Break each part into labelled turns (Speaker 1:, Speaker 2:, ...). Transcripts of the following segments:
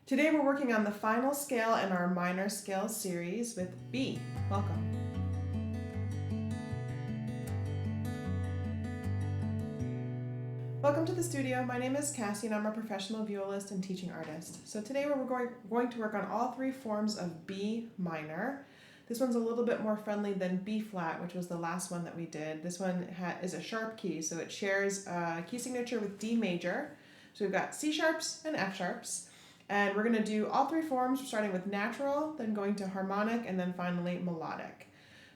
Speaker 1: Today we're working on the final scale in our minor scale series with B. Welcome. Welcome to the studio. My name is Cassie and I'm a professional violist and teaching artist. So today we're going to work on all three forms of B minor. This one's a little bit more friendly than B flat, which was the last one that we did. This one is a sharp key, so it shares a key signature with D major. So we've got C sharps and F sharps. And we're going to do all three forms, starting with natural, then going to harmonic, and then finally melodic.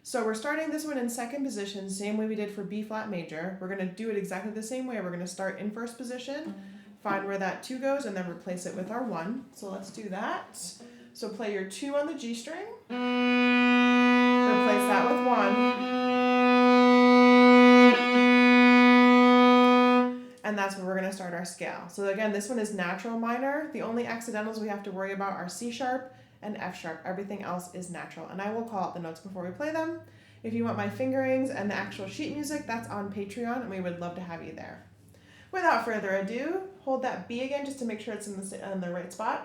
Speaker 1: So we're starting this one in second position, same way we did for B flat major. We're going to do it exactly the same way. We're going to start in first position, find where that 2 goes, and then replace it with our 1. So let's do that. So play your 2 on the G string, replace that with 1. And that's where we're going to start our scale. So again, this one is natural minor. The only accidentals we have to worry about are C sharp and F sharp. Everything else is natural. And I will call out the notes before we play them. If you want my fingerings and the actual sheet music, that's on Patreon, and we would love to have you there. Without further ado, hold that B again just to make sure it's in the right spot.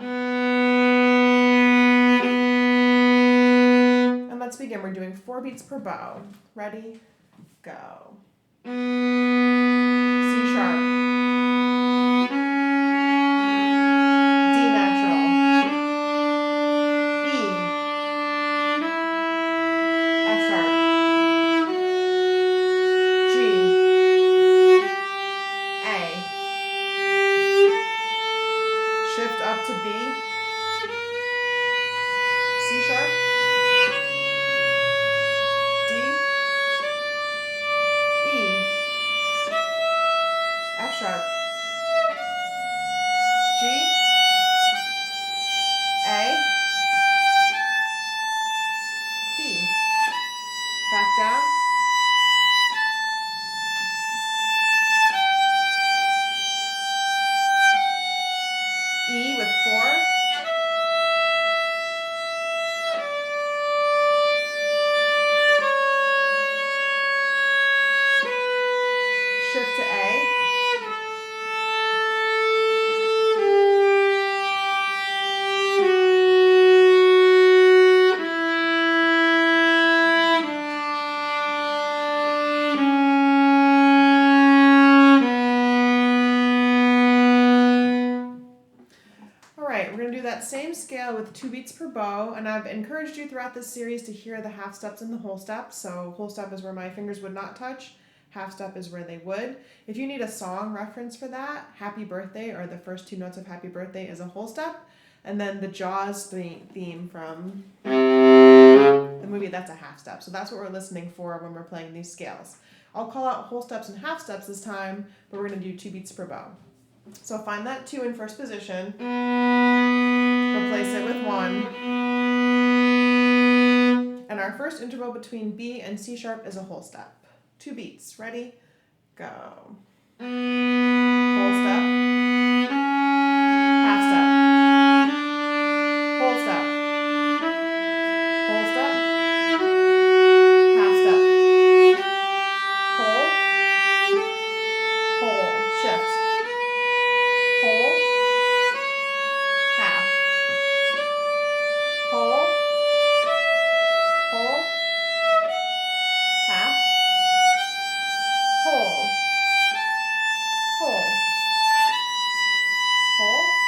Speaker 1: And let's begin. We're doing 4 beats per bow. Ready? Go. C sharp. To B, C sharp, D, E, F sharp, G, A, B, back down, E with 4, shift to A, Alright, we're going to do that same scale with 2 beats per bow, and I've encouraged you throughout this series to hear the half steps and the whole step. So whole step is where my fingers would not touch, half step is where they would. If you need a song reference for that, Happy Birthday, or the first 2 notes of Happy Birthday, is a whole step, and then the Jaws theme from the movie, that's a half step. So that's what we're listening for when we're playing these scales. I'll call out whole steps and half steps this time, but we're going to do 2 beats per bow. So find that 2 in first position, replace it with 1, and our first interval between B and C sharp is a whole step. 2 beats. Ready? Go. Whole step, half step, whole step, whole step, half step, whole, shift. Whole, half, whole, half, whole, half,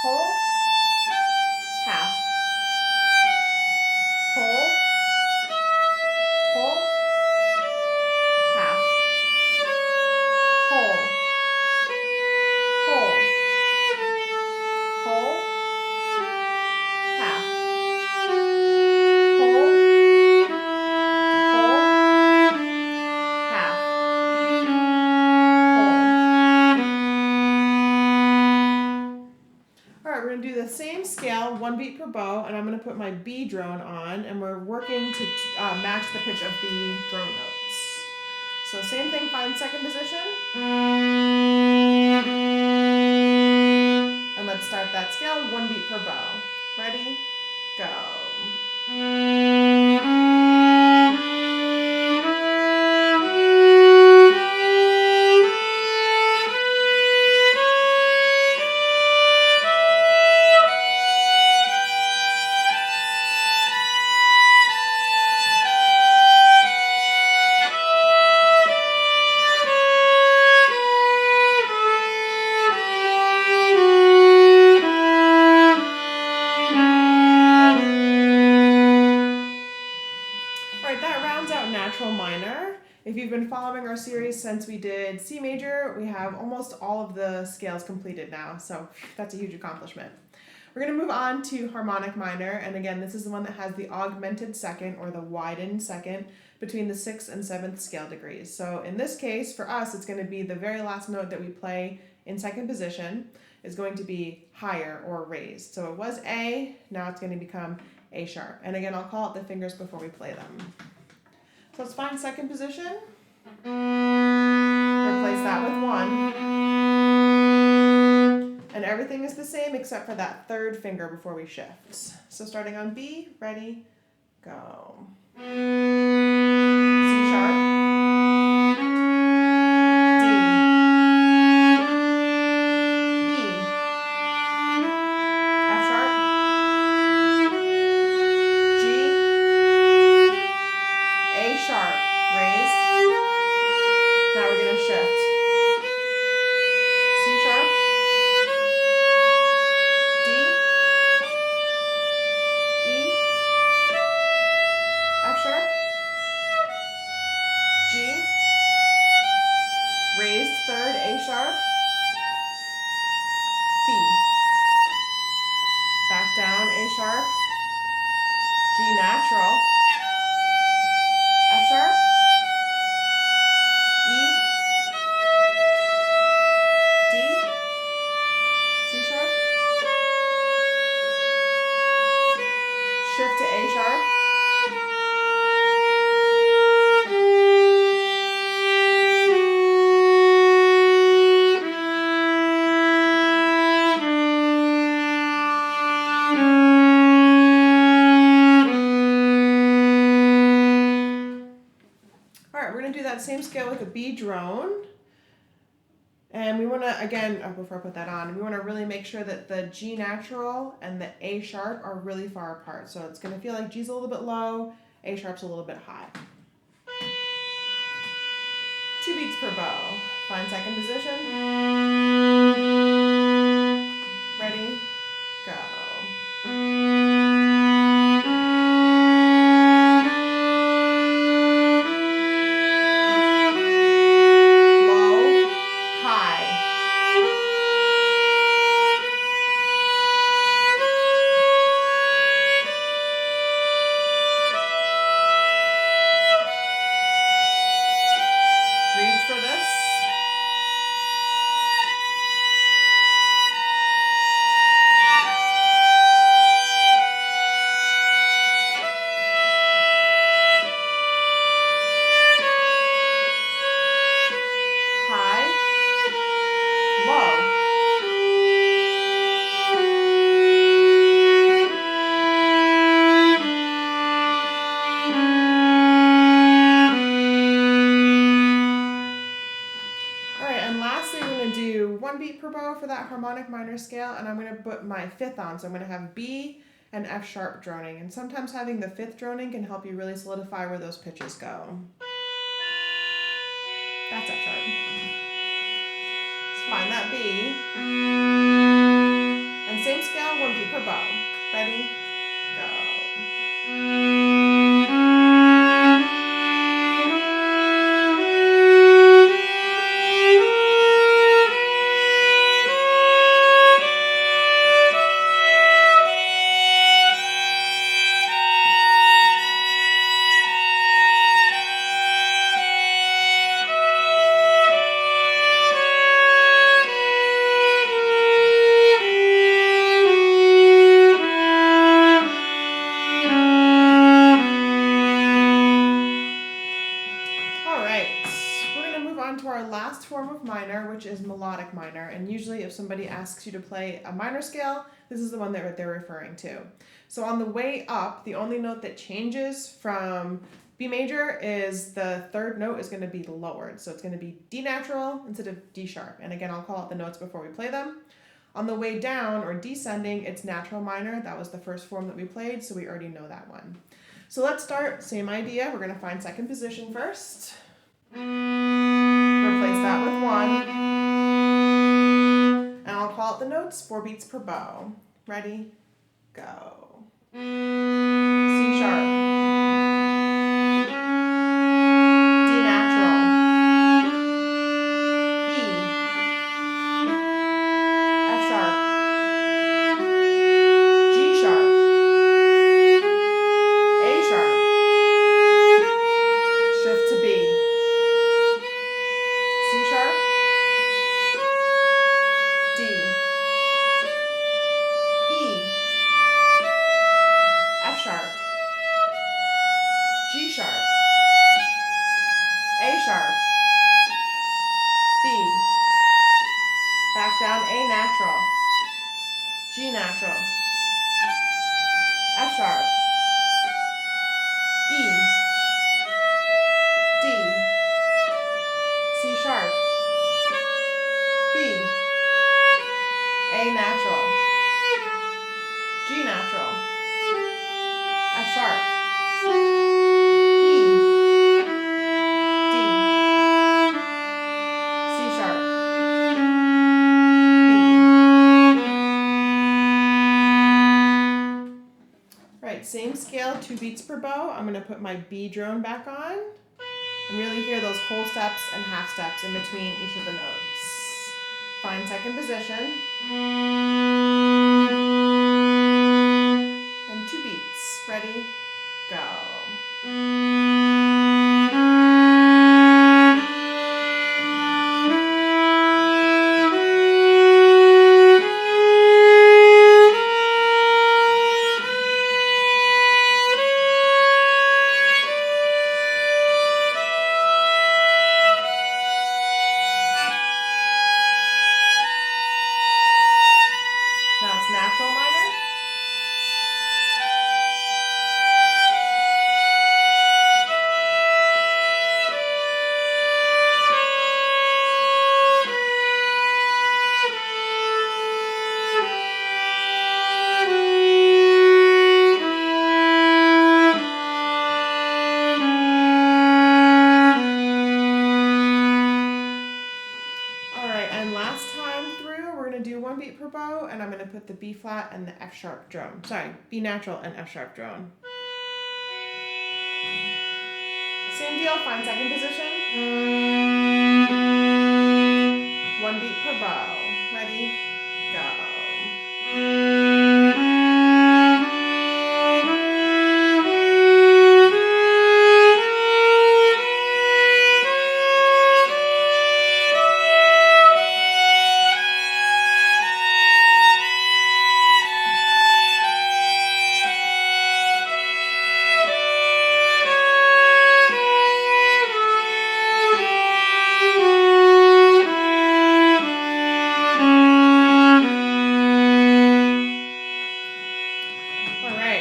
Speaker 1: whole, half, whole, half, half, Alright, we're going to do the same scale, 1 beat per bow, and I'm going to put my B drone on, and we're working to match the pitch of the drone notes. So same thing, find second position. And let's start that scale, 1 beat per bow. Ready? Go. series, since we did C major, we have almost all of the scales completed now, so that's a huge accomplishment. We're going to move on to harmonic minor, and again, this is the one that has the augmented second or the widened second between the 6th and 7th scale degrees. So in this case, for us, it's going to be the very last note that we play in second position is going to be higher or raised. So it was A, now it's going to become A sharp. And again, I'll call out the fingers before we play them. So let's find second position. Replace that with 1. And everything is the same except for that third finger before we shift. So starting on B, ready, go. C sharp, D, E, F sharp, G, A sharp, raised. Now we're going to shift. C sharp, D, E, F sharp, G, raised third, A sharp, B, back down, A sharp, G natural, F sharp, E, D, C sharp, shift to A sharp, same scale with a B drone. And we want to, again, before I put that on, we want to really make sure that the G natural and the A sharp are really far apart. So it's going to feel like G's a little bit low, A sharp's a little bit high. 2 beats per bow. Find second position. Ready, go. For that harmonic minor scale, and I'm going to put my 5th on, so I'm going to have B and F sharp droning, and sometimes having the 5th droning can help you really solidify where those pitches go. That's F sharp. Let's find that B, and same scale, 1 beat per bow. Ready, go. Minor, which is melodic minor, and usually if somebody asks you to play a minor scale, this is the one that they're referring to. So on the way up, the only note that changes from B major is the 3rd note is going to be lowered, so it's going to be D natural instead of D sharp, and again I'll call out the notes before we play them. On the way down or descending, it's natural minor. That was the first form that we played, so we already know that one. So let's start, same idea, we're going to find second position first. Replace that with 1. And I'll call out the notes, 4 beats per bow. Ready, go. C sharp, D natural, G natural, F sharp, E, D, C sharp, B, A natural, G natural, F sharp, E, D, C sharp, B. Right, same scale, 2 beats per bow. I'm going to put my B drone back on and really hear those whole steps and half steps in between each of the notes. Find second position. And 2 beats. Ready, go. Now it's natural minor. And last time through, we're going to do 1 beat per bow, and I'm going to put the B flat and the F sharp drone. Sorry, B natural and F sharp drone. Same deal, find second position. 1 beat per bow. Ready, go.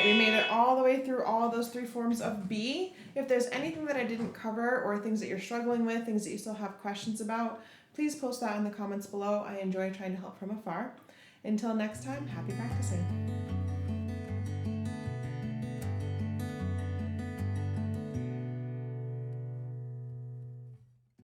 Speaker 1: We made it all the way through all those 3 forms of B. If there's anything that I didn't cover or things that you're struggling with, things that you still have questions about, please post that in the comments below. I enjoy trying to help from afar. Until next time, happy practicing.